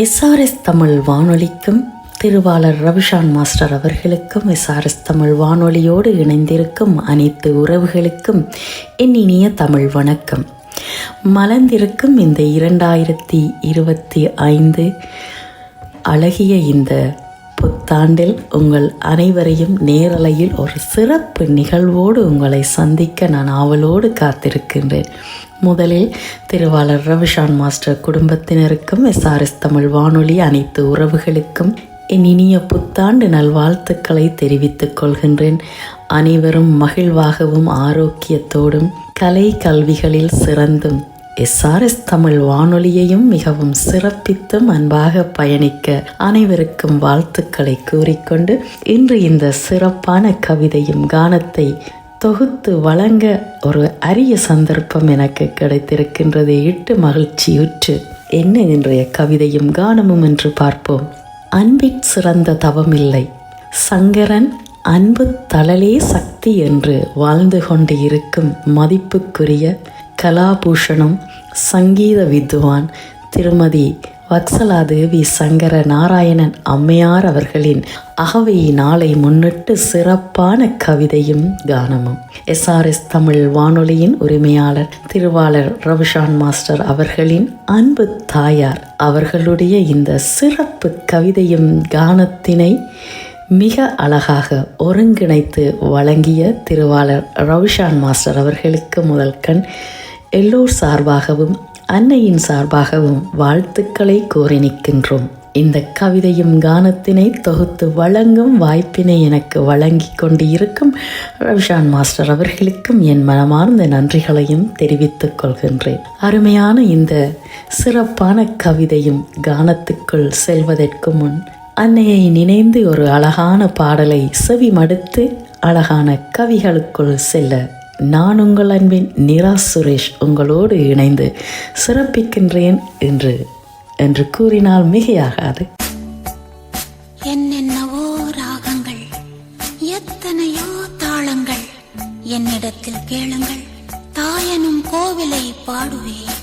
SRS Tamil வானொலிக்கும் திருவாளர் Ravishan master அவர்களுக்கும் SRS Tamil வானொலியோடு இணைந்திருக்கும் அனைத்து உறவுகளுக்கும் என் இனிய தமிழ் வணக்கம். மலர்ந்திருக்கும் இந்த 2025 அழகிய இந்த புத்தாண்டில் உங்கள் அனைவரையும் நேரலையில் ஒரு சிறப்பு நிகழ்வோடு உங்களை சந்திக்க நான் ஆவலோடு காத்திருக்கின்றேன். முதலில் திருவாளர் ரவிஷான் மாஸ்டர் குடும்பத்தினருக்கும் எஸ்ஆர்எஸ் தமிழ் வானொலி அனைத்து உறவுகளுக்கும் என் இனிய புத்தாண்டு நல்வாழ்த்துக்களை தெரிவித்துக் கொள்கின்றேன். அனைவரும் மகிழ்வாகவும் ஆரோக்கியத்தோடும் கலை கல்விகளில் சிறந்தும் எஸ்ஆர்எஸ் தமிழ் வானொலியையும் மிகவும் சிறப்பித்தும் அன்பாக பயணிக்க அனைவருக்கும் வாழ்த்துக்களை கூறிக்கொண்டு இன்று இந்த சிறப்பான கவிதையும் கானத்தை தொகுத்து வழங்க ஒரு அரிய சந்தர்ப்பம் எனக்கு கிடைத்திருக்கின்றது. இட்டு மகிழ்ச்சியுற்று என்ன இன்றைய கவிதையும் கானமும் என்று பார்ப்போம். அன்பிற் சிறந்த தவமில்லை, சங்கரன் அன்பு தளலே சக்தி என்று வாழ்ந்து கொண்டு இருக்கும் மதிப்புக்குரிய கலாபூஷணம் சங்கீத வித்வான் திருமதி வத்சலாதேவி சங்கர நாராயணன் அம்மையார் அவர்களின் அகவை நாளை முன்னிட்டு சிறப்பான கவிதையும் கானமும் எஸ்ஆர்எஸ் தமிழ் வானொலியின் உரிமையாளர் திருவாளர் ரவிஷான் மாஸ்டர் அவர்களின் அன்பு தாயார் அவர்களுடைய இந்த சிறப்பு கவிதையும் கானத்தினை மிக அழகாக ஒருங்கிணைத்து வழங்கிய திருவாளர் ரவிஷான் மாஸ்டர் அவர்களுக்கு முதல் கண் எல்லோர் சார்பாகவும் அன்னையின் சார்பாகவும் வாழ்த்துக்களை கோரி நிற்கின்றோம். இந்த கவிதையும் கானத்தினை தொகுத்து வழங்கும் வாய்ப்பினை எனக்கு வழங்கி கொண்டு இருக்கும் ரவிஷான் மாஸ்டர் அவர்களுக்கும் என் மனமார்ந்த நன்றிகளையும் தெரிவித்துக் கொள்கின்றேன். அருமையான இந்த சிறப்பான கவிதையும் கானத்துக்குள் செல்வதற்கு முன் அன்னையை நினைந்து ஒரு அழகான பாடலை செவி மடுத்து அழகான கவிகளுக்குள் செல்ல நான் உங்கள் அன்பின் நிரா சுரேஷ் உங்களோடு இணைந்து சிறப்பிக்கின்றேன் என்று கூறினால் மிகையாகாது. என்னென்னவோ ராகங்கள், எத்தனையோ தாளங்கள், என்னிடத்தில் கேளுங்கள், தாயனும் கோவிலை பாடுவேன்.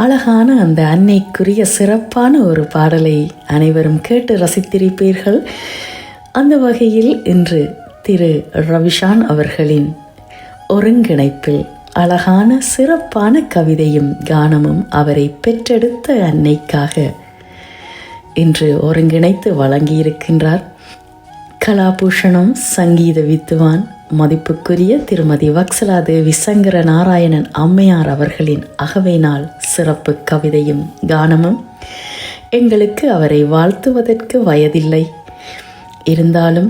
அழகான அந்த அன்னைக்குரிய சிறப்பான ஒரு பாடலை அனைவரும் கேட்டு ரசித்திருப்பீர்கள். அந்த வகையில் இன்று திரு ரவிஷான் அவர்களின் ஒருங்கிணைப்பில் அழகான சிறப்பான கவிதையும் கானமும் அவரை பெற்றெடுத்த அன்னைக்காக இன்று ஒருங்கிணைத்து வழங்கியிருக்கின்றார். கலாபூஷணம் சங்கீத வித்துவான் மதிப்புக்குரிய திருமதி வக்சலாதேவி சங்கர நாராயணன் அம்மையார் அவர்களின் அகவை நாள் சிறப்பு கவிதையும் கானமும். எங்களுக்கு அவரை வாழ்த்துவதற்கு வயதில்லை, இருந்தாலும்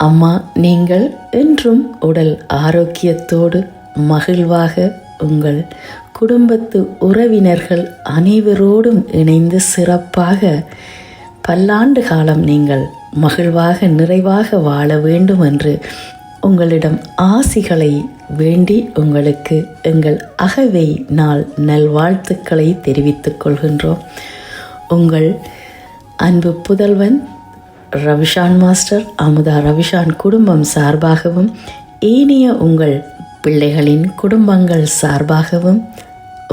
அம்மா நீங்கள் என்றும் உடல் ஆரோக்கியத்தோடு மகிழ்வாக உங்கள் குடும்பத்து உறவினர்கள் அனைவரோடும் இணைந்து சிறப்பாக பல்லாண்டு காலம் நீங்கள் மகிழ்வாக நிறைவாக வாழ வேண்டும் என்று உங்களிடம் ஆசிகளை வேண்டி உங்களுக்கு எங்கள் அகவை நாள் நல்வாழ்த்துக்களை தெரிவித்துக் கொள்கின்றோம். உங்கள் அன்பு புதல்வன் ரவிஷான் மாஸ்டர் அமுதா ரவிஷான் குடும்பம் சார்பாகவும் ஏனைய உங்கள் பிள்ளைகளின் குடும்பங்கள் சார்பாகவும்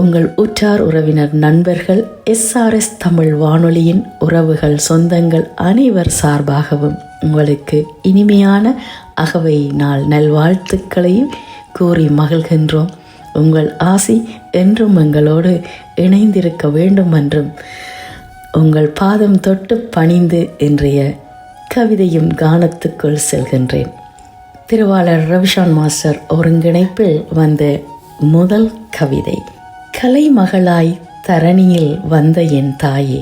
உங்கள் உற்றார் உறவினர் நண்பர்கள் SRS தமிழ் வானொலியின் உறவுகள் சொந்தங்கள் அனைவர் சார்பாகவும் உங்களுக்கு இனிமையான அகவை நாள் நல்வாழ்த்துக்களை கூறி மகிழ்கின்றோம். உங்கள் ஆசி என்றும் எங்களோடு இணைந்திருக்க வேண்டும் என்றும் உங்கள் பாதம் தொட்டு பணிந்து இன்றைய கவிதையும் கானத்துக்குள் செல்கின்றேன். திருவாளர் ரவிஷான் மாஸ்டர் ஒருங்கிணைப்பில் வந்த முதல் கவிதை. கலைமகளாய் தரணியில் வந்த என் தாயே,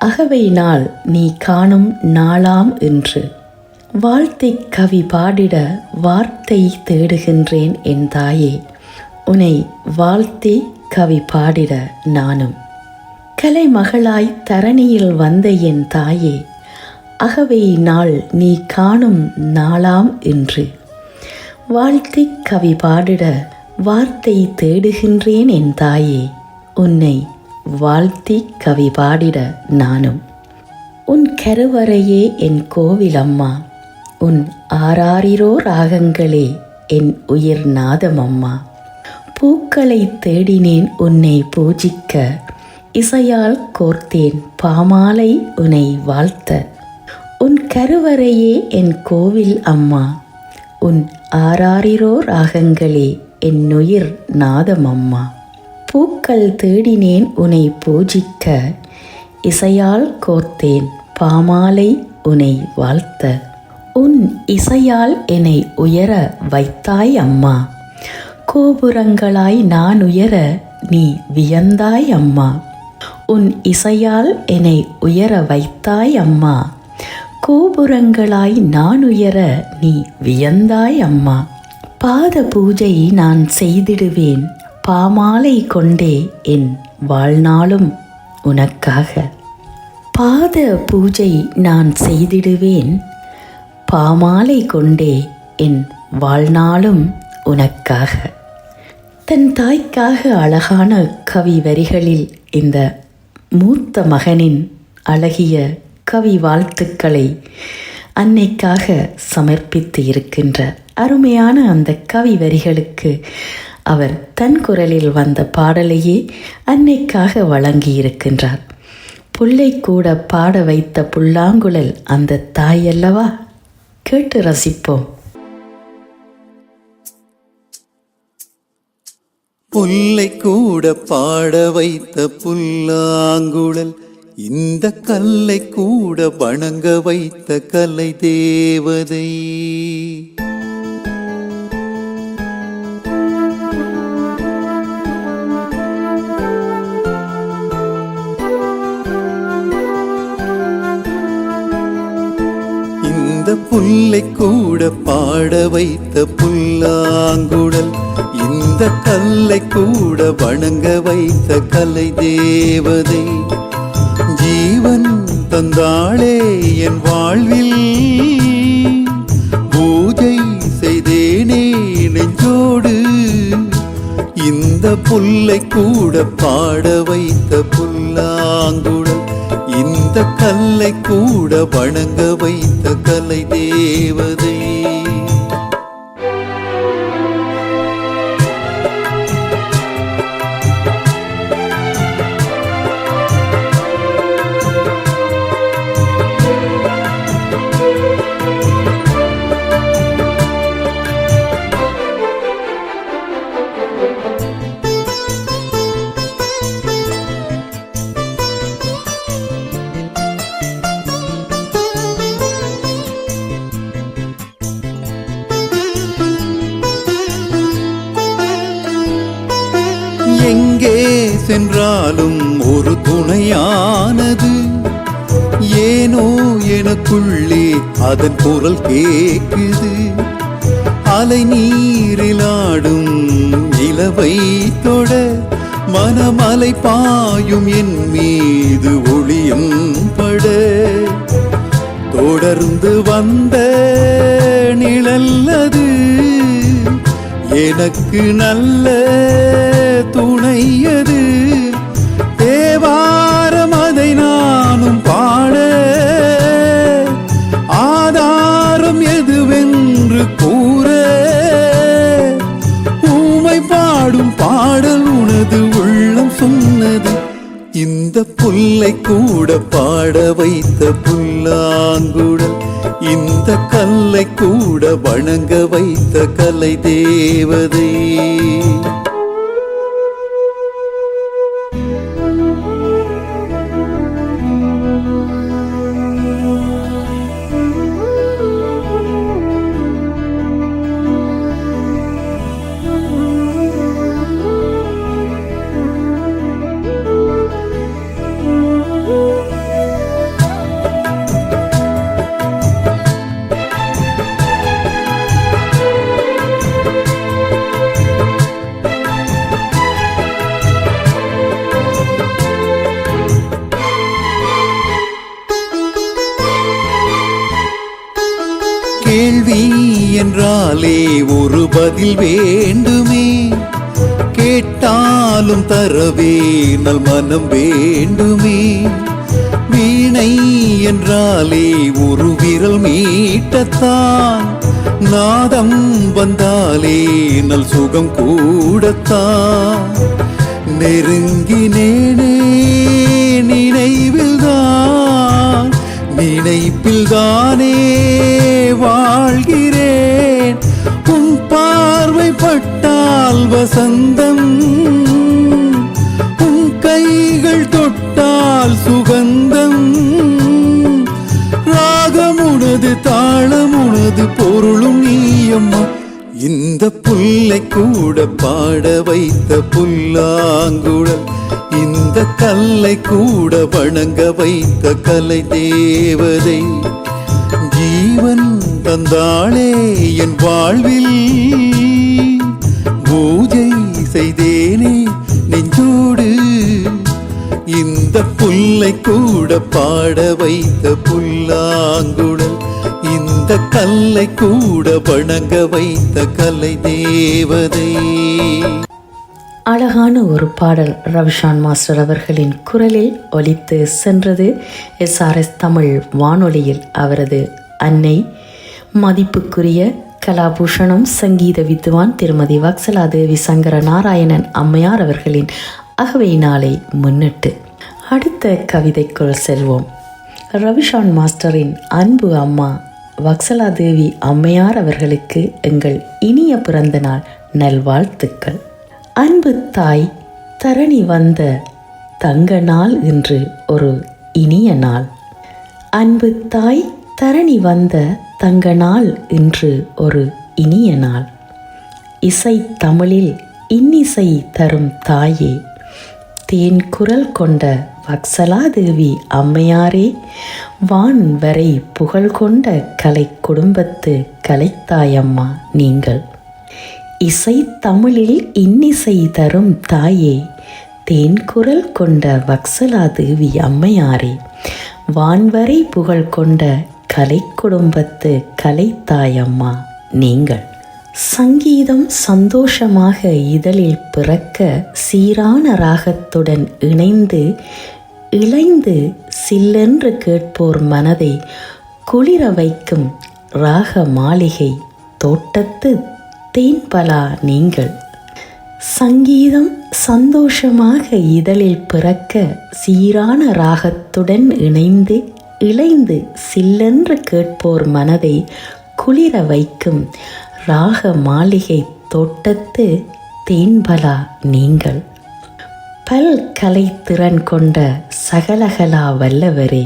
அகவை நாள் நீ காணும் நாளாம் என்று வாழ்த்தை கவி பாடிட வார்த்தை தேடுகின்றேன் என் தாயே, உன்னை வாழ்த்தி கவி பாடிட நானும். கலைமகளாய் தரணியில் வந்த என் தாயே, அகவை நாள் நீ காணும் நாளாம் என்று வாழ்த்தி கவி பாடிட வார்த்தை தேடுகின்றேன் என் தாயே, உன்னை வாழ்த்தி கவி பாடிட நானும். உன் கருவறையே என் கோவிலம்மா, உன் ஆராரிரோ ராகங்களே என் உயிர் நாதமம்மா. பூக்களை தேடினேன் உன்னை பூஜிக்க, இசையால் கோர்த்தேன் பாமாலை உன்னை வாழ்த்த. உன் கருவறையே என் கோவில் அம்மா, உன் ஆராரிரோ ராகங்களே என் உயிர் நாதமம்மா. பூக்கள் தேடினேன் உன்னை பூஜிக்க, இசையால் கோர்த்தேன் பாமாலை உன்னை வாழ்த்த. உன் இசையால் என்னை உயர வைத்தாய் அம்மா, கோபுரங்களாய் நான் உயர நீ வியந்தாய் அம்மா. உன் இசையால் என்னை உயர வைத்தாய் அம்மா, கோபுரங்களாய் நான் உயர நீ வியந்தாய் அம்மா. பாத பூஜை நான் செய்திடுவேன் பாமாலை கொண்டே என் வாழ்நாளும் உனக்காக. பாத பூஜை நான் செய்திடுவேன் பாமாலை கொண்டே என் வாழ்நாளும் உனக்காக. தன் தாய்க்காக அழகான கவி வரிகளில் இந்த மூத்த மகனின் அழகிய கவி வாழ்த்துக்களை அன்னைக்காக சமர்ப்பித்து இருக்கின்ற அருமையான அந்த கவி வரிகளுக்கு அவர் தன் குரலில் வந்த பாடலையே அன்னைக்காக வழங்கியிருக்கின்றார். புல்லை கூட பாட வைத்த புல்லாங்குழல் அந்த தாய் அல்லவா? கேட்டு ரசிப்போம். புல்லை கூட பாட வைத்த புல்லாங்குழல், இந்த கல்லை கூட வணங்க வைத்த கலை தேவதை. இந்த புல்லை கூட பாட வைத்த புல்லாங்குழல், இந்த கல்லை கூட வணங்க வைத்த கலை தேவதை. ஜீவன் தந்தாளே என் வாழ்வில், பூஜை செய்தேனே நெஞ்சோடு. இந்த புல்லை கூட பாட வைத்த புல்லாங்குழல், இந்த கல்லை கூட வணங்க வைத்த கலை தேவதை. சென்றாலும் ஒரு துணையானது. ஏனோ எனக்குள்ளே அதன் குரல் கேக்குது. அலை நீரிலாடும் நிலவை தொட மனமலை பாயும் என் மீது ஒளியும் பட தொடர்ந்து வந்த நிழல்லது எனக்கு நல்ல துணையது. தேவாரம் அதை நானும் பாட ஆதாரம் எதுவென்று கூற ஊமை பாடும் பாடல் உனது உள்ளம் சொன்னது. இந்த புல்லை கூட பாட வைத்த புல்லாங்குழல், இந்த கல்லை கூட வணங்க வைத்த கலை தேவதை. கேள்வி என்றாலே ஒரு பதில் வேண்டுமே, கேட்டாலும் தரவே நல் மனம் வேண்டுமே. வீணை என்றாலே ஒரு விரல் மீட்டத்தான், நாதம் வந்தாலே நல் சுகம் கூடத்தான். நெருங்கினேனே நினைவில்தான், நினைப்பில்தானே வாழ்கிறேன். உன் பார்வை பட்டால் வசந்தம், உன் கைகள் தொட்டால் சுகந்தம். ராகமுனது தாளமுனது பொருளும் நீயம்மா. இந்த புல்லை கூட பாட வைத்த புல்லாங்குழல், இந்த கல்லை கூட வணங்க வைத்த கலை தேவதை. ஜீவன் தந்தாளே என் வாழ்வில், பூஜை செய்தேனே நெஞ்சோடு. இந்த புல்லை கூட பாட வைத்த புல்லாங்குழல், இந்த கல்லை கூட வணங்க வைத்த கலை தேவதை. அழகான ஒரு பாடல் ரவிஷான் மாஸ்டர் அவர்களின் குரலில் ஒலித்து சென்றது. SRS தமிழ் வானொலியில் அவரது அன்னை மதிப்புக்குரிய கலாபூஷணம் சங்கீத வித்வான் திருமதி வக்சலாதேவி சங்கர நாராயணன் அம்மையார் அவர்களின் அகவை நாளை முன்னிட்டு அடுத்த கவிதைக்குள் செல்வோம். ரவிஷான் மாஸ்டரின் அன்பு அம்மா வக்சலாதேவி அம்மையார் அவர்களுக்கு எங்கள் இனிய பிறந்த நாள் நல்வாழ்த்துக்கள். அன்பு தாய், தரணி வந்த தங்க நாள் இன்று ஒரு இனிய நாள். அன்பு தாய், தரணி வந்த தங்க நாள் இன்று ஒரு இனிய நாள். இசை தமிழில் இன்னிசை தரும் தாயே, தேன் குரல் கொண்ட வக்சலாதேவி அம்மையாரே, வான் வரை புகழ் கொண்ட கலை குடும்பத்து கலைத்தாயம்மா நீங்கள். இசை தமிழில் இன்னிசை தரும் தாயே, தேன் குரல் கொண்ட வக்சலாதேவி அம்மையாரே, வான்வரை புகழ் கொண்ட கலை குடும்பத்து கலைத்தாயம்மா நீங்கள். சங்கீதம் சந்தோஷமாக இதழில் பிறக்க, சீரான ராகத்துடன் இணைந்து இளைந்து சில்லென்று கேட்போர் மனதை குளிர வைக்கும் ராக மாளிகை தோட்டத்து தேன்பலா நீங்கள். சங்கீதம் சந்தோஷமாக இதழில் பிறக்க, சீரான ராகத்துடன் இணைந்து இளைந்து சில்லென்று கேட்போர் மனதை குளிர வைக்கும் ராக மாளிகை தோட்டத்து தேன்பலா நீங்கள். பல்கலை திறன் கொண்ட சகலகலா வல்லவரே,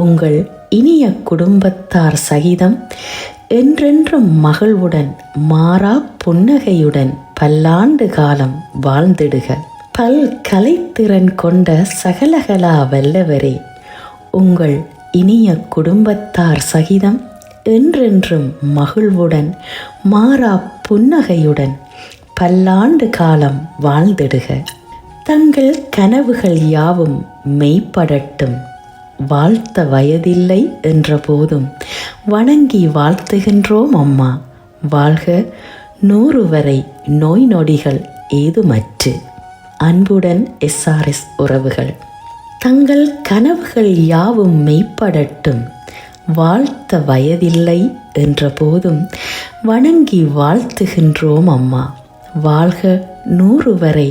உங்கள் இனிய குடும்பத்தார் சகிதம் என்றென்றும் மகிழ்வுடன் மாறா புன்னகையுடன் பல்லாண்டு காலம் வாழ்ந்திடுக. பல் கலைத்திறன் கொண்ட சகலகலா வல்லவரே, உங்கள் இனிய குடும்பத்தார் சகிதம் என்றென்றும் மகிழ்வுடன் மாறா புன்னகையுடன் பல்லாண்டு காலம் வாழ்ந்திடுக. தங்கள் கனவுகள் யாவும் மெய்ப்படட்டும். வாழ்த்த வயதில்லை என்ற போதும் வணங்கி வாழ்த்துகின்றோம் அம்மா. வாழ்க 100 வரை நோய் நொடிகள் ஏதுமற்று. அன்புடன் SRS உறவுகள். தங்கள் கனவுகள் யாவும் மெய்ப்படட்டும். வாழ்த்த வயதில்லை என்ற போதும் வணங்கி வாழ்த்துகின்றோம் அம்மா. வாழ்க 100 வரை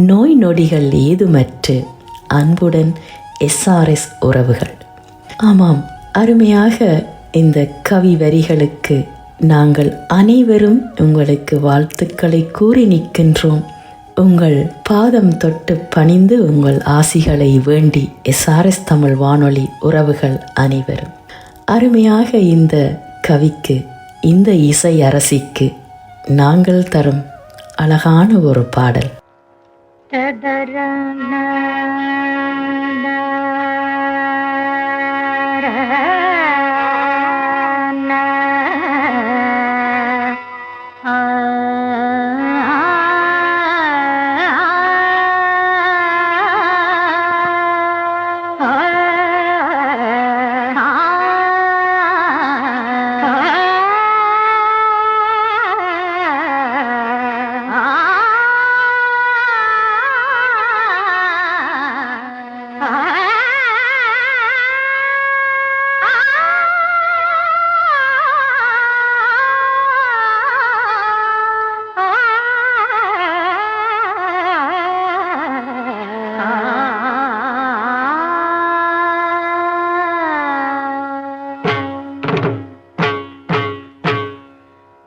நோய் நொடிகள் ஏதுமற்று. அன்புடன் SRS உறவுகள். ஆமாம், அருமையாக இந்த கவி வரிகளுக்கு நாங்கள் அனைவரும் உங்களுக்கு வாழ்த்துக்களை கூறி நிற்கின்றோம். உங்கள் பாதம் தொட்டு பணிந்து உங்கள் ஆசிகளை வேண்டி SRS தமிழ் வானொலி உறவுகள் அனைவரும். அருமையாக இந்த கவிக்கு, இந்த இசை அரசிக்கு நாங்கள் தரும் அழகான ஒரு பாடல்.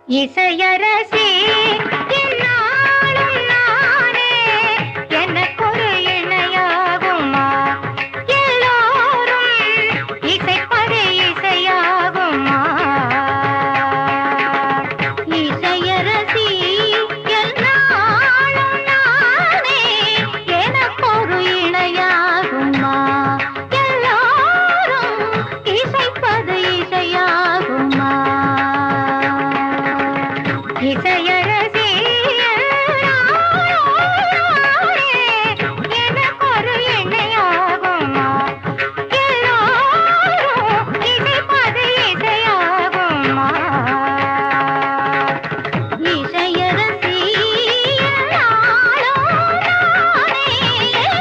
இசையரசி என்னாலும் நானே, எனக்கொரு இணையாகுமா? எல்லோரும் இசைப்பது இசையாகுமா? இசையரசி என்னாலும் நானே, எனக்கொரு இணையாகுமா? எல்லோரும் இசைப்பது இசையாகுமா? இசையரசி எனக்கொரு இணையாகுமா? எல்லோரும் இசைப்பது இசையாகுமா? இசையரசி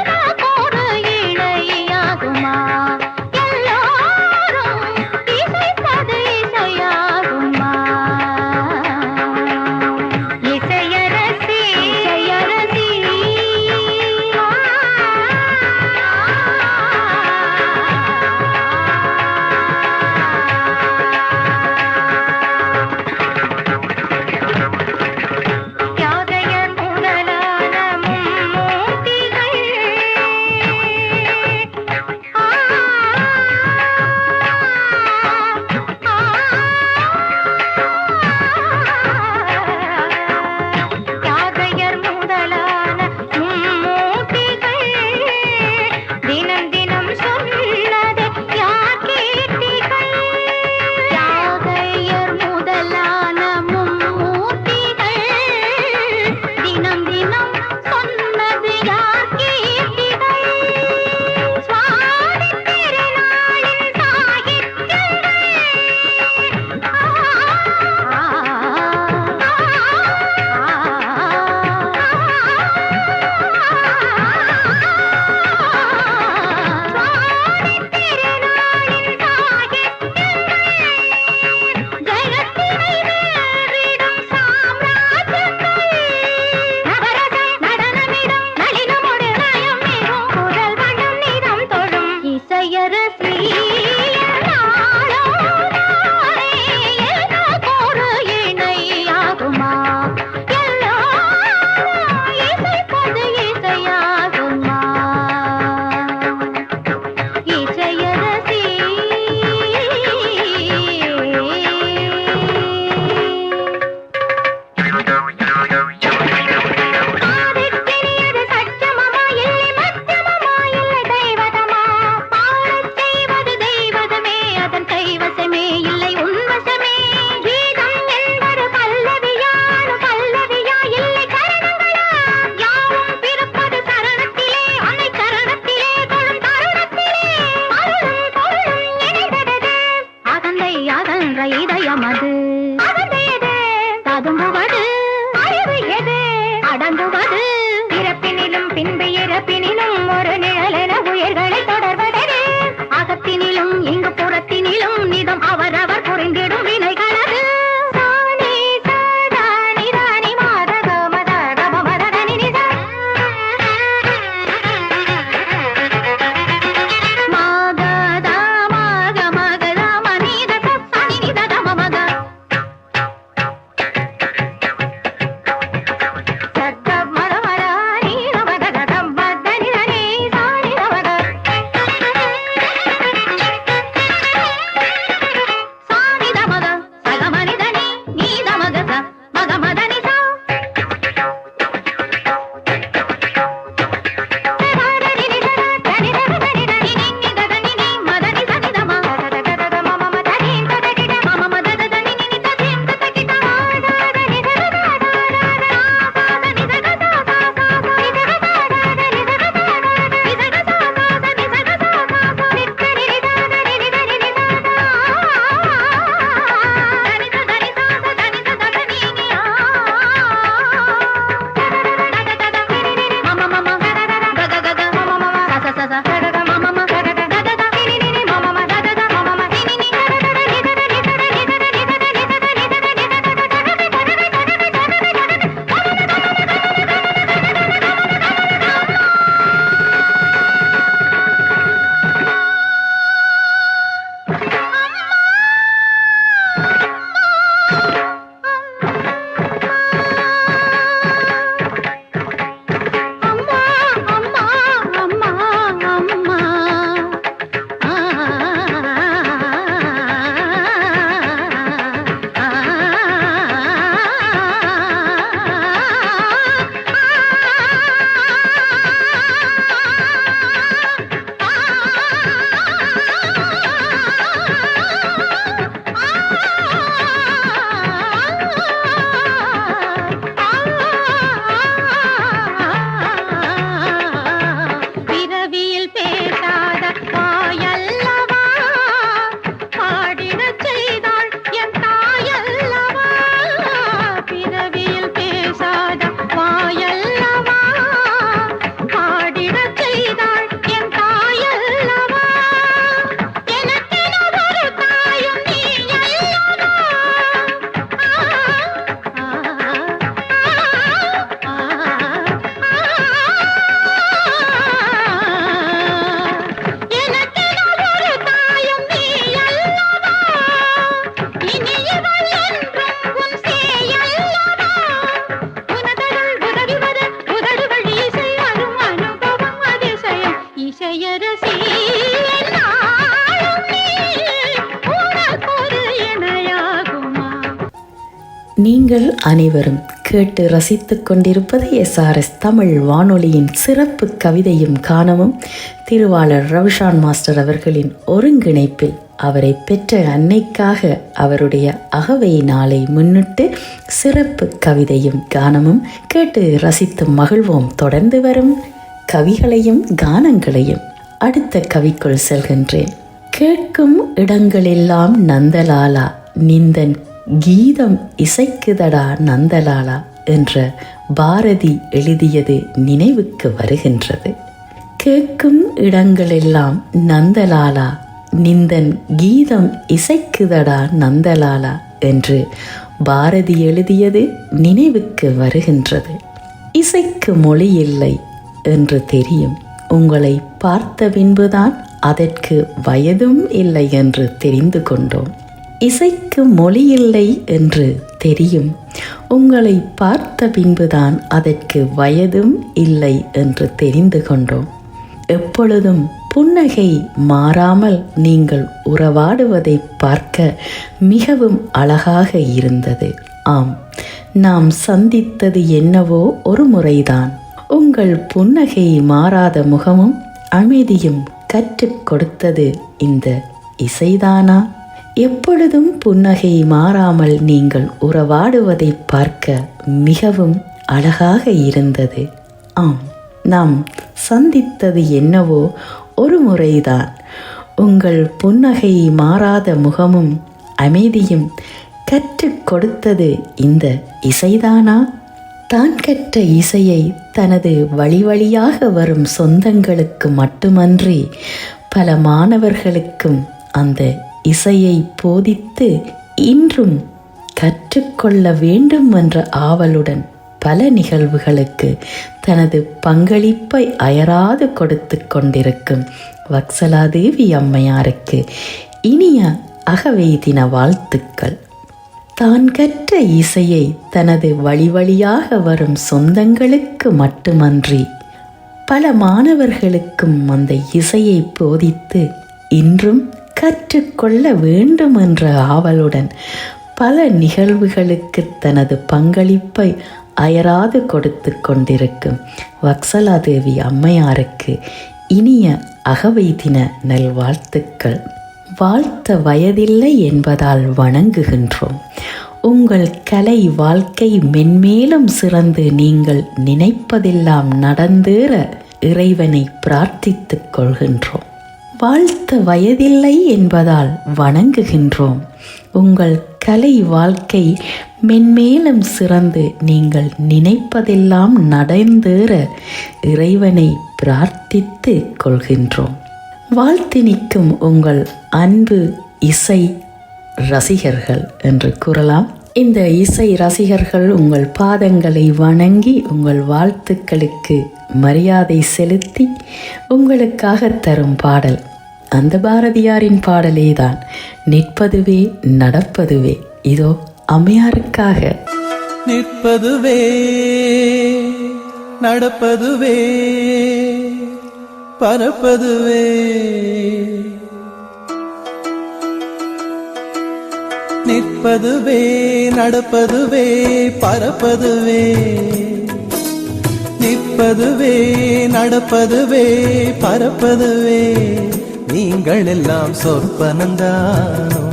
எனக்கொரு இணையாகுமா? எல்லோரும் இசைப்பது இசையாகுமா? இசையரசி இசையரசி யாகையர் முதலான மும்மூர்த்திகள் யாகையர் முதலான மும்மூர்த்திகள் தினம் தினம் சொன்னது யார் கீர்த்திகள்? யாகையர் முதலான மும்மூர்த்திகள் தினம் தினம் சொன்னது யார் கீர்த்திகள்? சுவாமி திருநாளின் சாகித்யங்கள் இசையரசி எனக்கொரு இணையாகுமா? எல்லோரும் இசைப்பது இசையாகுமா? இசையரசி ஆதிக்கிரியது சட்டம் மனமது ததும்புவது அறிவு எது அடங்குவது இறப்பினிலும் பின்பு இறப்பினிலும் ஒரு நிழலென உயிர்களை தொடர்வதே அகத்தினிலும் இங்கு புறத்தினிலும் நிதம் அவரவர் புரிந்திடும் வினைகளது நீங்கள் அனைவரும் கேட்டு ரசித்துக் கொண்டிருப்பது SRS தமிழ் வானொலியின் சிறப்பு கவிதையும் கானமும் திருவாளர் ரவிஷான் மாஸ்டர் அவர்களின் ஒருங்கிணைப்பில் அவரை பெற்ற அன்னைக்காக அவருடைய அகவை நாளை முன்னிட்டு சிறப்பு கவிதையும் கானமும் கேட்டு ரசித்து மகிழ்வோம். தொடர்ந்து வரும் கவிகளையும் கானங்களையும் அடுத்த கவிக்குள் செல்கின்றேன். கேட்கும் இடங்களெல்லாம் நந்தலாலா நிந்தன் கீதம் இசைக்குதடா நந்தலாலா என்ற பாரதி எழுதியது நினைவுக்கு வருகின்றது. கேட்கும் இடங்களெல்லாம் நந்தலாலா நிந்தன் கீதம் இசைக்குதடா நந்தலாலா என்று பாரதி எழுதியது நினைவுக்கு வருகின்றது. இசைக்கு மொழி இல்லை என்று தெரியும், உங்களை பார்த்த பின்புதான் அதற்கு வயதும் இல்லை என்று தெரிந்து கொண்டோம். இசைக்கு மொழி இல்லை என்று தெரியும், உங்களை பார்த்த பின்புதான் அதற்கு வயதும் இல்லை என்று தெரிந்து கொண்டோம். எப்பொழுதும் புன்னகை மாறாமல் நீங்கள் உறவாடுவதை பார்க்க மிகவும் அழகாக இருந்தது. ஆம், நாம் சந்தித்தது என்னவோ ஒரு முறைதான். உங்கள் புன்னகை மாறாத முகமும் அமைதியும் கற்றுக் கொடுத்தது இந்த இசைதானா? எப்பொழுதும் புன்னகை மாறாமல் நீங்கள் உறவாடுவதை பார்க்க மிகவும் அழகாக இருந்தது. ஆம், நாம் சந்தித்தது என்னவோ ஒரு முறைதான். உங்கள் புன்னகை மாறாத முகமும் அமைதியும் கற்றுக் கொடுத்தது இந்த இசைதானா? தான் கற்ற இசையை தனது வழி வழியாக வரும் சொந்தங்களுக்கு மட்டுமன்றி பல மாணவர்களுக்கும் அந்த இசையை போதித்து இன்றும் கற்றுக்கொள்ள வேண்டும் என்ற ஆவலுடன் பல நிகழ்வுகளுக்கு தனது பங்களிப்பை அயராது கொடுத்து கொண்டிருக்கும் வக்சலாதேவி அம்மையாருக்கு இனிய அகவை தின வாழ்த்துக்கள். தான் கற்ற இசையை தனது வழி வழியாக வரும் சொந்தங்களுக்கு மட்டுமன்றி பல மாணவர்களுக்கும் அந்த இசையை போதித்து இன்றும் கற்றுக்கொள்ள வேண்டும் என்ற ஆவலுடன் பல நிகழ்வுகளுக்கு தனது பங்களிப்பை அயராது கொடுத்து கொண்டிருக்கும் வக்சலாதேவி அம்மையாருக்கு இனிய அகவை தின நல்வாழ்த்துக்கள். வாழ்த்த வயதில்லை என்பதால் வணங்குகின்றோம். உங்கள் கலை வாழ்க்கை மென்மேலும் சிறந்து நீங்கள் நினைப்பதெல்லாம் நடந்தேற இறைவனை பிரார்த்தித்துக் கொள்கின்றோம். வாழ்த்த வயதில்லை என்பதால் வணங்குகின்றோம். உங்கள் கலை வாழ்க்கை மென்மேலும் சிறந்து நீங்கள் நினைப்பதெல்லாம் நடந்தேற இறைவனை பிரார்த்தித்து கொள்கின்றோம். வாழ்த்தி நிற்கும் உங்கள் அன்பு இசை ரசிகர்கள் என்று கூறலாம். இந்த இசை ரசிகர்கள் உங்கள் பாதங்களை வணங்கி உங்கள் வாழ்த்துக்களுக்கு மரியாதை செலுத்தி உங்களுக்காக தரும் பாடல் அந்த பாரதியாரின் பாடலே தான், நிற்பதுவே நடப்பதுவே. இதோ அம்மையாருக்காக. நிற்பதுவே நடப்பதுவே பரப்பதுவே, நிற்பதுவே நடப்பதுவே பரப்பதுவே, நிற்பதுவே நடப்பதுவே பரப்பதுவே. நீங்கள் எல்லாம் சொற்பனந்தானோ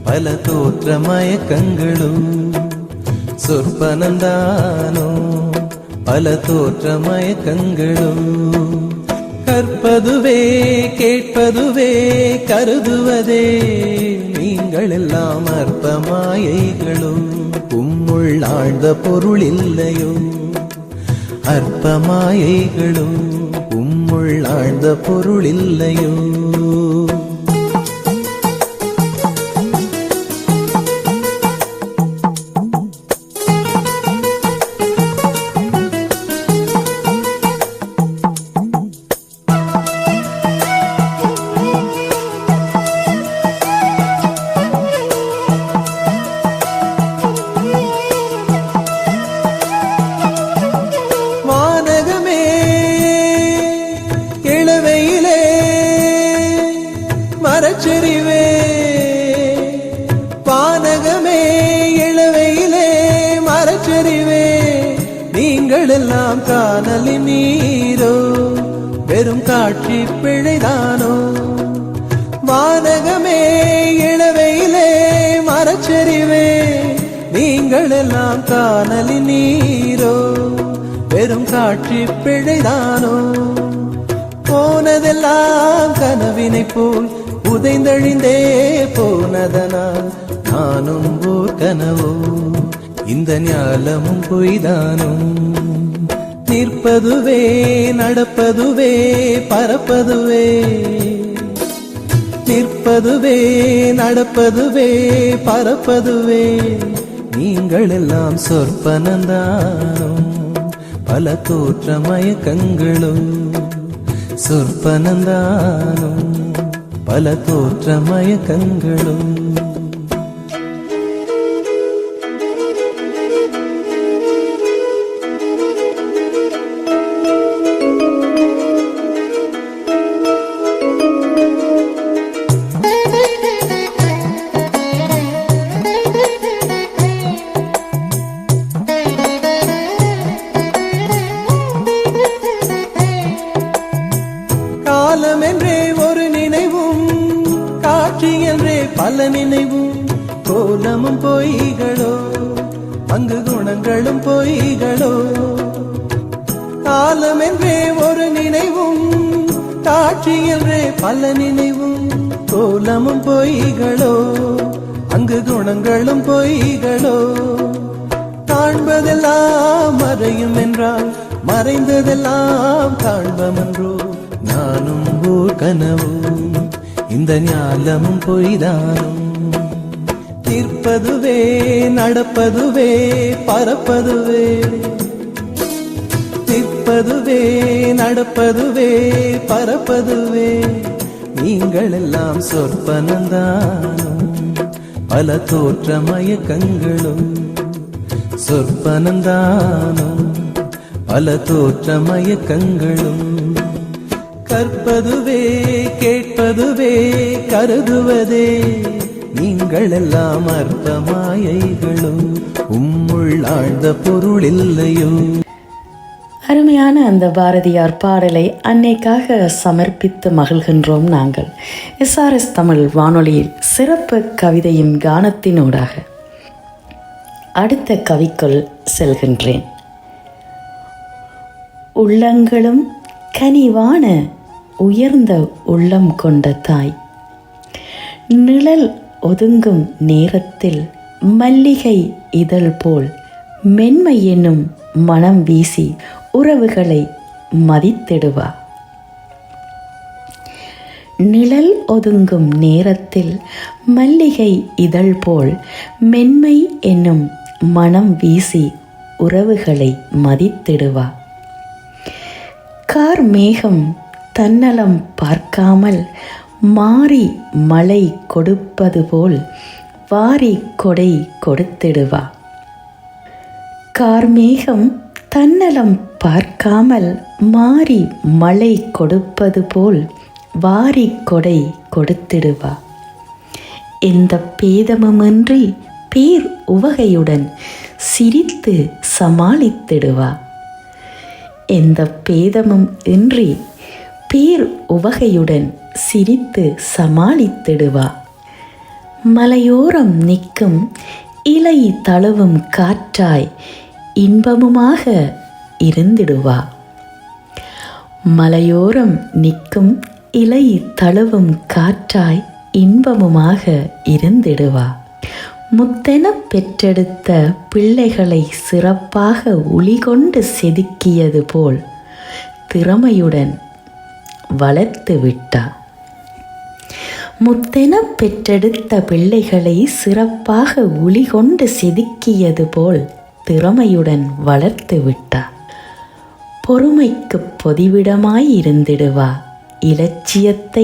பல தோற்ற மயக்கங்களும், சொற்பனந்தானோ பல தோற்ற மயக்கங்களும். கற்பதுவே கேட்பதுவே கருதுவதே, நீங்கள் எல்லாம் அற்ப மாயைகளும். உம்முள் ஆழ்ந்த பொருள் இல்லையோ அற்ப மாயைகளும், உம்முள் ஆழ்ந்த பொருள் இல்லையோ. மரச்செறிவே பானகமே இளவையிலே மரச்செறிவே, நீங்கள் எல்லாம் காணலின் நீரோ வெறும் காட்சி பிழைதானோ. வானகமே இளவையிலே மரச்செறிவே, நீங்கள் எல்லாம் காணலின் நீரோ வெறும் காட்சி பிழைதானோ. போனதெல்லாம் கனவினை போல் உதைந்தழிந்தே போனதனால் நானும் ஓர் கனவோ, இந்த ஞாலமும் பொய்தானோ. நிற்பதுவே நடப்பதுவே பரப்பதுவே, நிற்பதுவே நடப்பதுவே பரப்பதுவே. நீங்கள் எல்லாம் சொற்பனந்தானோ பல தோற்ற மயக்கங்களும், சொற்பனந்தானோ பல தோற்ற மயக்கங்களும். காலம் என்றே ஒரு நினைவும், காட்சி என்றே பல நினைவும், கோலமும் பொய்களோ அங்கு குணங்களும் பொய்களோ. காலம் என்றே ஒரு நினைவும், காட்சி என்றே பல நினைவும், கோலமும் பொய்களோ அங்கு குணங்களும் பொய்களோ? காண்பதெல்லாம் மறையும் என்றால் மறைந்ததெல்லாம் காண்பமென்றோ? நானும் ஓர் கனவும் இந்த ஞாலமும் பொய்தானும். நிற்பதுவே நடப்பதுவே பறப்பதுவே, நிற்பதுவே நடப்பதுவே பறப்பதுவே. நீங்கள் எல்லாம் சொற்பனந்தானும் பல தோற்ற மயக்கங்களும். சொற்பனந்தானும் பல தோற்ற மயக்கங்களும். கற்பதுவே கேட்பதுவே கருதுவதே, நீங்கள் எல்லாம் அற்ப மாயைகளும் உம்முள் ஆழ்ந்த பொருள் இல்லையோ? அருமையான அந்த பாரதியார் பாடலை அன்னைக்காக சமர்ப்பித்து மகிழ்கின்றோம் நாங்கள். SRS தமிழ் வானொலியில் சிறப்பு கவிதையும் கானத்தினூடாக அடுத்த கவிக்குள் செல்கின்றேன். உள்ளங்களும் கனிவான உயர்ந்த உள்ளம் கொண்ட தாய், நிழல் ஒதுங்கும் நேரத்தில் மல்லிகை இதழ் போல் மென்மை என்னும் மனம் வீசி உறவுகளை மதித்திடுவா. நிழல் ஒதுங்கும் நேரத்தில் மல்லிகை இதழ் போல் மென்மை என்னும் மனம் வீசி உறவுகளை மதித்திடுவா. கார் மேகம் தன்னலம் பார்க்காமல் மாறி மழை கொடுப்பது போல் வாரி கொடை கொடுத்திடுவா. கார்மேகம் தன்னலம் பார்க்காமல் மாறி மழை கொடுப்பது போல் வாரி கொடை கொடுத்திடுவா. எந்த பேதமுமின்றி பேர் உவகையுடன் சிரித்து சமாளித்திடுவா. எந்த பேதமும் இன்றி பேர் உவகையுடன் சிரித்து சமாளித்திடுவா. மலையோரம் நிற்கும் இலை தழுவும் காற்றாய் இன்பமுமாக இருந்திடுவா. மலையோரம் நிற்கும் இலை தழுவும் காற்றாய் இன்பமுமாக இருந்திடுவா. முத்தென பெற்றெடுத்த பிள்ளைகளை சிறப்பாக உளிகொண்டு செதுக்கியது போல் திறமையுடன் வளர்த்து விட்டா. முத்தென பெற்றெடுத்த பிள்ளைகளை சிறப்பாக உளிகொண்டு செதுக்கியது போல் திறமையுடன் வளர்த்து விட்டா. பொறுமைக்கு பொதிவிடமாய் இருந்திடுவா. இலட்சியத்தை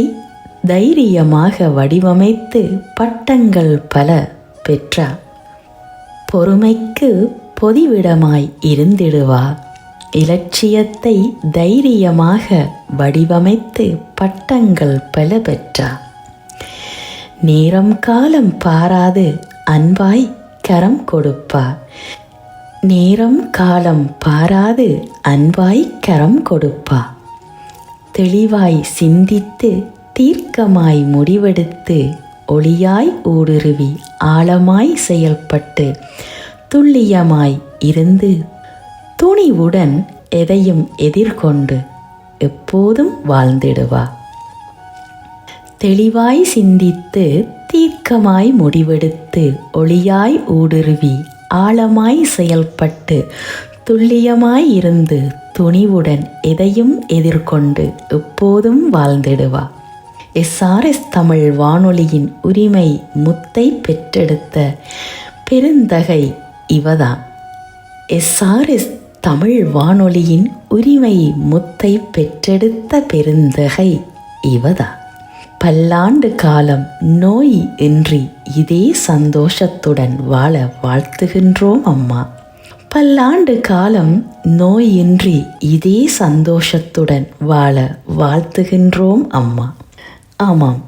தைரியமாக வடிவமைத்து பட்டங்கள் பல பெற்றா. பொறுமைக்கு பொதிவிடமாய் இருந்திடுவா. இலட்சியத்தை தைரியமாக வடிவமைத்து பட்டங்கள் பல பெற்றா. நேரம் காலம் பாராது அன்பாய் கரம் கொடுப்பா. நேரம் காலம் பாராது அன்பாய் கரம் கொடுப்பா. தெளிவாய் சிந்தித்து தீர்க்கமாய் முடிவெடுத்து ஒளியாய் ஊடுருவி ஆழமாய் செயல்பட்டு துல்லியமாய் இருந்து துணிவுடன் எதையும் எதிர்கொண்டு எப்போதும் வாழ்ந்திடுவா. தெளிவாய் சிந்தித்து தீர்க்கமாய் முடிவெடுத்து ஒளியாய் ஊடுருவி ஆழமாய் செயல்பட்டு துல்லியமாய் இருந்து துணிவுடன் எதையும் எதிர்கொண்டு எப்போதும் வாழ்ந்திடுவா. SRS தமிழ் வானொலியின் உரிமை முத்தை பெற்றெடுத்த பெருந்தகை இவதான். SRS தமிழ் வானொலியின் உரிமை முத்தை பெற்றெடுத்த பெருந்தகை இவதான். பல்லாண்டு காலம் நோய் இன்றி இதே சந்தோஷத்துடன் வாழ வாழ்த்துகின்றோம் அம்மா. பல்லாண்டு காலம் நோயின்றி இதே சந்தோஷத்துடன் வாழ வாழ்த்துகின்றோம் அம்மா. ஆமாம்,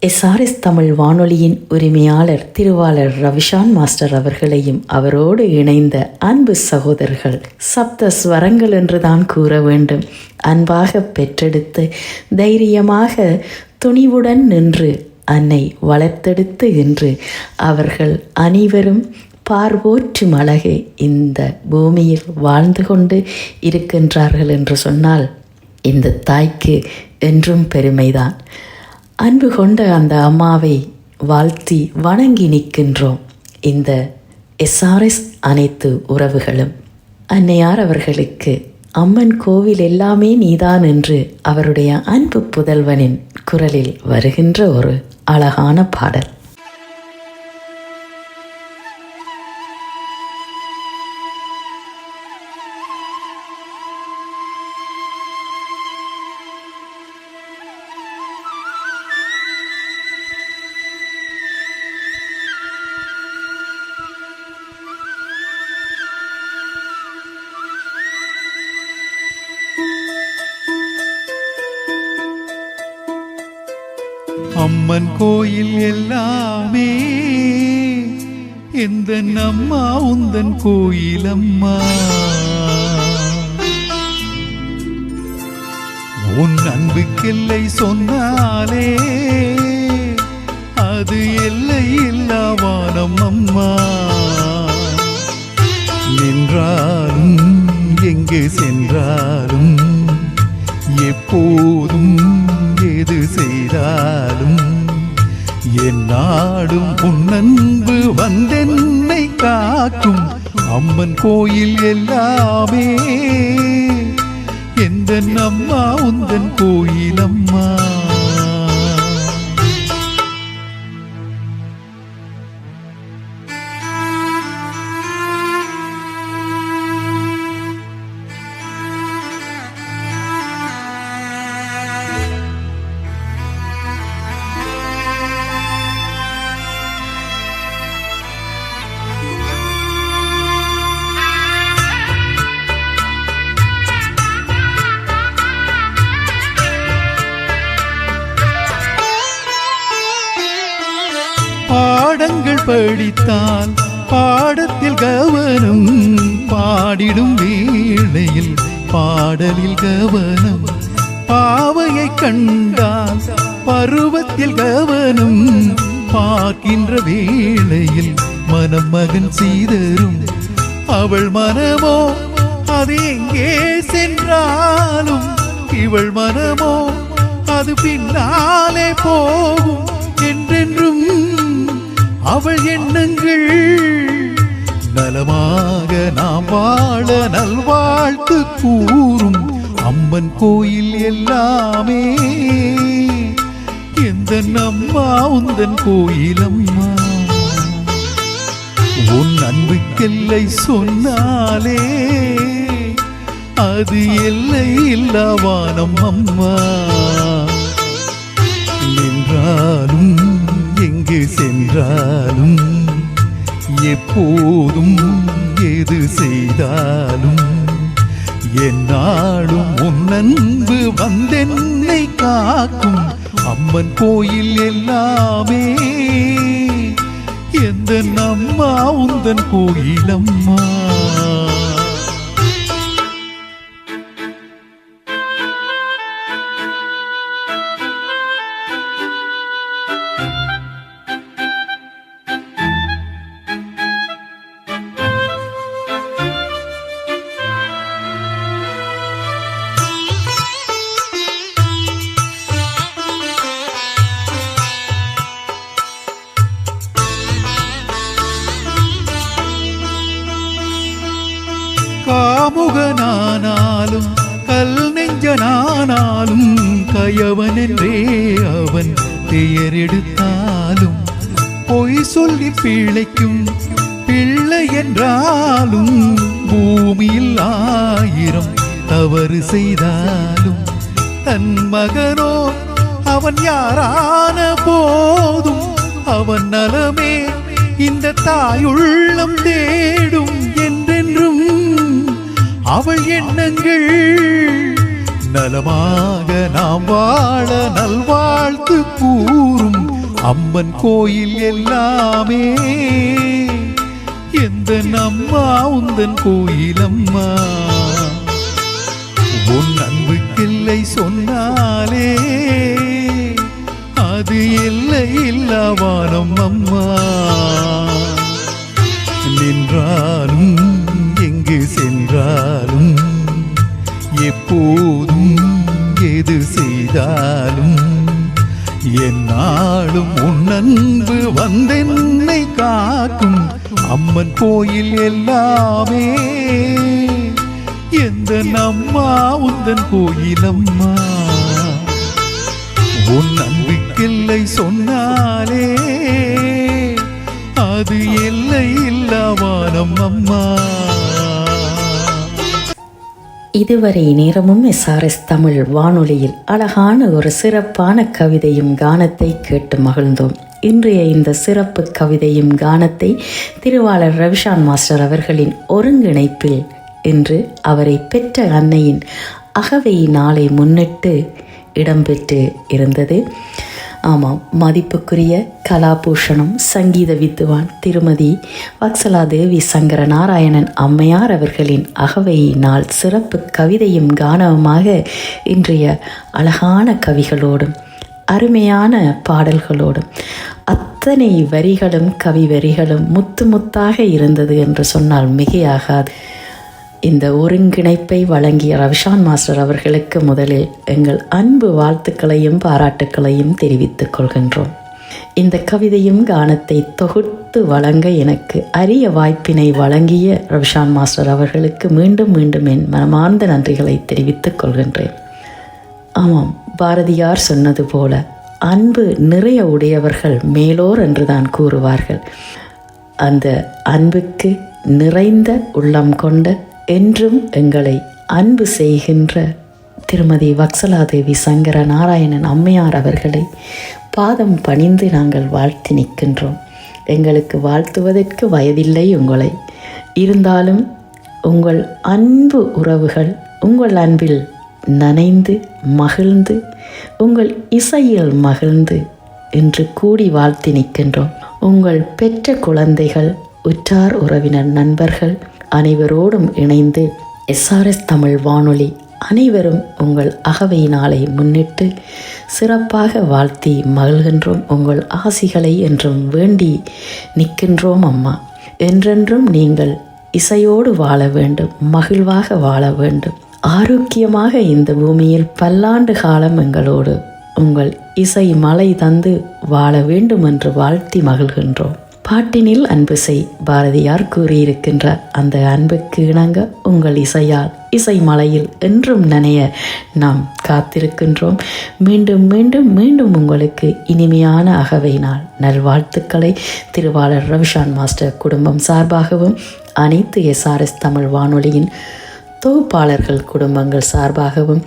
SRS தமிழ் வானொலியின் உரிமையாளர் திருவாளர் ரவிஷான் மாஸ்டர் அவர்களையும் அவரோடு இணைந்த அன்பு சகோதரர்கள் சப்த ஸ்வரங்கள் என்றுதான் கூற வேண்டும். அன்பாக பெற்றெடுத்து தைரியமாக துணிவுடன் நின்று அன்னை வளர்த்தெடுத்து என்று அவர்கள் அனைவரும் பார்வோற்றும் அழகு இந்த பூமியில் வாழ்ந்து கொண்டு இருக்கின்றார்கள் என்று சொன்னால் இந்த தாய்க்கு என்றும் பெருமைதான். அன்பு கொண்ட அந்த அம்மாவை வாழ்த்தி வணங்கி நிற்கின்றோம். இந்த எஸ்ஆர்எஸ் அனைத்து உறவுகளும் அன்னையார் அவர்களுக்கு அம்மன் கோவில் எல்லாமே நீதான் என்று அவருடைய அன்பு புதல்வனின் குரலில் வருகின்ற ஒரு அழகான பாடல். அம்மன் கோயில் எல்லாமே எந்த அம்மா உந்தன் கோயில் அம்மா. உன் அன்புக்கெல்லை சொன்னாலே அது எல்லை இல்லா வானம் அம்மா. நின்றாலும் எங்கே சென்றாலும் எப்போதும் எது செய்தாலும் என் நாடும் உன்னன்பு வந்தென்னை காக்கும். அம்மன் கோயில் எல்லாமே எந்த அம்மா உந்தன் கோயில் அம்மா. பாடங்கள் படித்தால் பாடத்தில் கவனம், பாடிடும் வேளையில் பாடலில் கவனம். பாவையை கண்டால் பருவத்தில் கவனம், பார்க்கின்ற வேளையில் மனம் மகன் சீதரும். அவள் மனமோ அது எங்கே சென்றாலும், இவள் மனமோ அது பின்னாலே போகும். என்றென்றும் அவள் எண்ணங்கள் நலமாக நாம் வாழ நல்வாழ்த்து கூறும். அம்மன் கோயில் எல்லாமே எந்த அம்மா உந்தன் கோயில் அம்மா. உன் அன்புக்கெல்லை சொன்னாலே அது எல்லை இல்லா வானம் அம்மா. நின்றாலும் எங்கு சென்றாலும் எப்போதும் எது செய்தாலும் என் நாடும் உன் அன்பு வந்தென்னை காக்கும். அம்மன் கோயில் எல்லாமே எந்த அம்மா உந்தன் கோயில் அம்மா. காமுகனானாலும் கல் நெஞ்சனானாலும் கயவனென்றே அவன் பெயர் எடுத்தாலும், பொய் சொல்லி பிழைக்கும் பிள்ளை என்றாலும், பூமியில் 1000 தவறு செய்தாலும் தன் மகனோ அவன் யாரான போதும் அவன் நலமே இந்த தாயுள்ளம் தேடும். என்றென்றும் அவள் எண்ணங்கள் நலமாக நாம் வாழ நல்வாழ்த்து கூறும். அம்மன் கோயில் எல்லாமே எந்த அம்மா உந்தன் கோயில் அம்மா. உன் அன்புக்கெல்லை சொன்னாலே அது எல்லை இல்லா வானம் அம்மா. நின்றாலும் எங்கு சென்றாலும் எப்போதும் எது செய்தாலும் என்னாலும் உன்னன்பு வந்தென்னை காக்கும் அம்மன் கோயில் எல்லாமே எந்த நம்மா உந்தன் கோயிலம்மா. உன் அன்பிற்கில்லை சொன்னாலே அது எல்லை இல்லாவானம் அம்மா. இதுவரை நேரமும் SRS தமிழ் வானொலியில் அழகான ஒரு சிறப்பான கவிதையும் கானத்தை கேட்டு மகிழ்ந்தோம். இன்றைய இந்த சிறப்பு கவிதையும் கானத்தை திருவாளர் ரவிஷான் மாஸ்டர் அவர்களின் ஒருங்கிணைப்பில் இன்று அவரை பெற்ற அன்னையின் அகவை நாளை முன்னிட்டு இடம்பெற்று இருந்தது. ஆமாம், மதிப்புக்குரிய கலாபூஷணம் சங்கீத வித்துவான் திருமதி வக்சலா தேவி சங்கர நாராயணன் அம்மையார் அவர்களின் அகவை நாள் சிறப்பு கவிதையும் கானமாக இன்றைய அழகான கவிகளோடும் அருமையான பாடல்களோடும் அத்தனை வரிகளும் கவி வரிகளும் முத்து முத்தாக இருந்தது என்று சொன்னால் மிகையாகாது. இந்த ஒருங்கிணைப்பை வழங்கிய ரவிஷான் மாஸ்டர் அவர்களுக்கு முதலில் எங்கள் அன்பு வாழ்த்துக்களையும் பாராட்டுக்களையும் தெரிவித்துக் கொள்கின்றோம். இந்த கவிதையும் கானத்தை தொகுத்து வழங்க எனக்கு அரிய வாய்ப்பினை வழங்கிய ரவிஷான் மாஸ்டர் அவர்களுக்கு மீண்டும் மீண்டும் என் மனமார்ந்த நன்றிகளை தெரிவித்துக் கொள்கின்றேன். ஆமாம், பாரதியார் சொன்னது போல அன்பு நிறைய உடையவர்கள் மேலோர் என்றுதான் கூறுவார்கள். அந்த அன்புக்கு நிறைந்த உள்ளம் கொண்ட என்றும் எங்களை அன்பு செய்கின்ற திருமதி வக்சலாதேவி சங்கர நாராயணன் அம்மையார் அவர்களை பாதம் பணிந்து நாங்கள் வாழ்த்தி நிற்கின்றோம். எங்களுக்கு வாழ்த்துவதற்கு வயதில்லை உங்களை, இருந்தாலும் உங்கள் அன்பு உறவுகள் உங்கள் அன்பில் நனைந்து மகிழ்ந்து உங்கள் இசையில் மகிழ்ந்து இன்று கூடி வாழ்த்தி நிற்கின்றோம். உங்கள் பெற்ற குழந்தைகள், உற்றார் உறவினர், நண்பர்கள் அனைவரோடும் இணைந்து SRS தமிழ் வானொலி அனைவரும் உங்கள் அகவை நாளை முன்னிட்டு சிறப்பாக வாழ்த்தி மகிழ்கின்றோம். உங்கள் ஆசிகளை என்றும் வேண்டி நிற்கின்றோம் அம்மா. என்றென்றும் நீங்கள் இசையோடு வாழ வேண்டும், மகிழ்வாக வாழ வேண்டும், ஆரோக்கியமாக இந்த பூமியில் பல்லாண்டு காலம் எங்களோடு உங்கள் இசை மழை தந்து வாழ வேண்டும் என்று வாழ்த்தி மகிழ்கின்றோம். பாட்டினில் அன்பு செய் பாரதியார் கூறியிருக்கின்ற அந்த அன்புக்கு இணங்க உங்கள் இசையால் இசை மலையில் என்றும் நனைய நாம் காத்திருக்கின்றோம். மீண்டும் மீண்டும் மீண்டும் உங்களுக்கு இனிமையான அகவை நாள் நல்வாழ்த்துக்களை திருவாளர் ரவிஷான் மாஸ்டர் குடும்பம் சார்பாகவும் அனைத்து SRS தமிழ் வானொலியின் தொகுப்பாளர்கள் குடும்பங்கள் சார்பாகவும்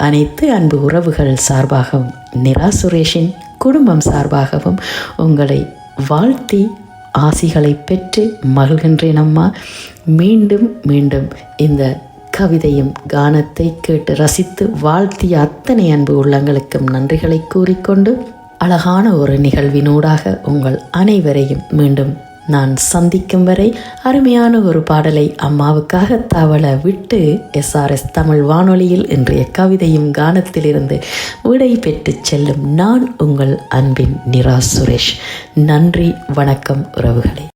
அனைத்து அன்பு உறவுகள் சார்பாகவும் நிரா சுரேஷின் குடும்பம் சார்பாகவும் உங்களை வாழ்த்தி ஆசிகளை பெற்று மகிழ்கின்றேன் அம்மா. மீண்டும் மீண்டும் இந்த கவிதையும் கானத்தை கேட்டு ரசித்து வாழ்த்திய அத்தனை அன்பு உள்ளங்களுக்கும் நன்றிகளை கூறிக்கொண்டு அழகான ஒரு நிகழ்வினூடாக உங்கள் அனைவரையும் மீண்டும் நான் சந்திக்கும் வரை அருமையான ஒரு பாடலை அம்மாவுக்காக தவள விட்டு SRS தமிழ் வானொலியில் இன்றைய கவிதையும் கானத்திலிருந்து விடை பெற்று செல்லும் நான் உங்கள் அன்பின் நிரா சுரேஷ். நன்றி, வணக்கம் உறவுகளே.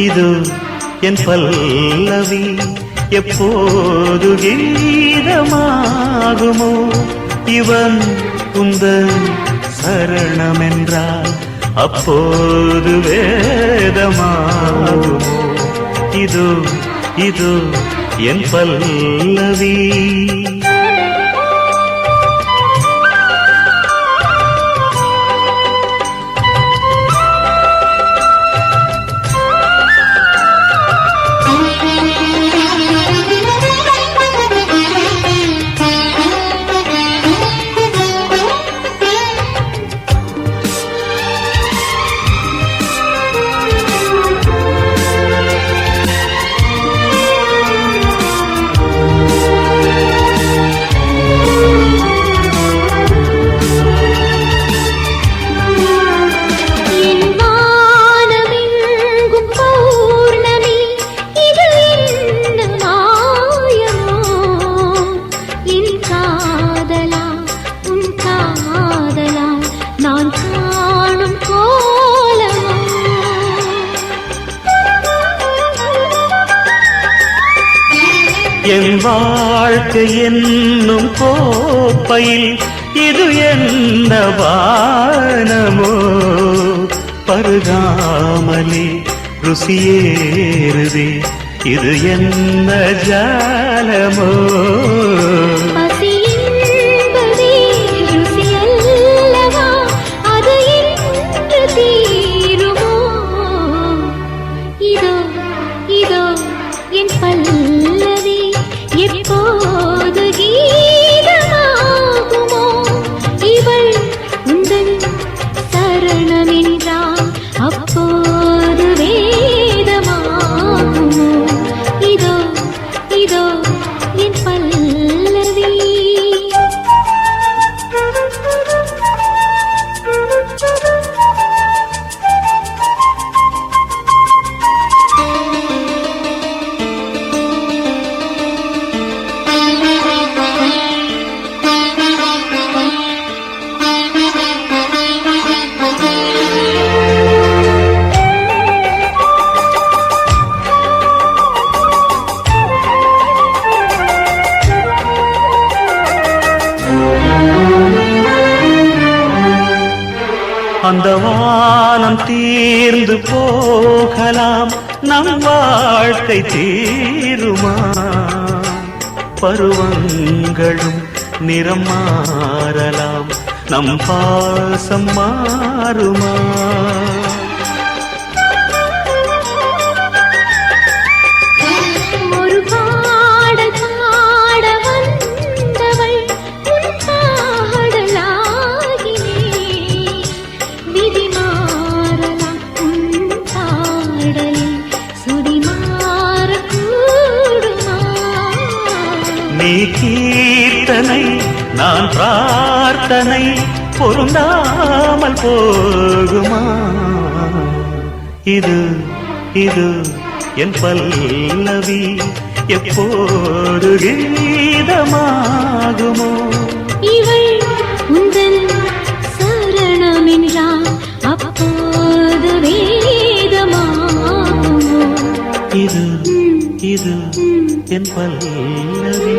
இது என் பல்லவி எப்போது கீதமாகுமோ? இவன் உந்தன் சரணமென்றால் அப்போது வேதமாகுமோ? இது என் பல்லவி. என் வாழ்க்கை என்னும் கோப்பையில் இது என்ன வானமோ, பருகாமலே ருசியேறுதே இது என்ன ஜாலமோ. பசி என்பதே ருசியல்லவா, அது என்று தீருமோ. இதோ இதோ என் பல்லவி எப்போது கீதமாகுமோ. இவள் உந்தன் சரணமென்றால் அப்போது வேதமாகுமோ. இதோ இதோ என் பல்லவி. அந்த வானம் தீர்ந்து போகலாம், நம் வாழ்க்கை தீருமா. பருவங்களும் நிறம் மாறலாம், நம் பாசம் மாறுமா. ஒரு பாடல் பாட வந்தவள் உன் பாடலாகினே. விதி மாறலாம் உன் பாடலில் சுதி மாறக்கூடுமா. நீ கீர்த்தனை நான் பிரார்த்தனை பொருந்தாமல் போகுமா. இது இது என் பல்லவி எப்போது கீதமாகுமோ. இவள் உந்தன் சரணமென்றால் அப்போது வேதமாகுமோ. இது இது என் பல்லவி.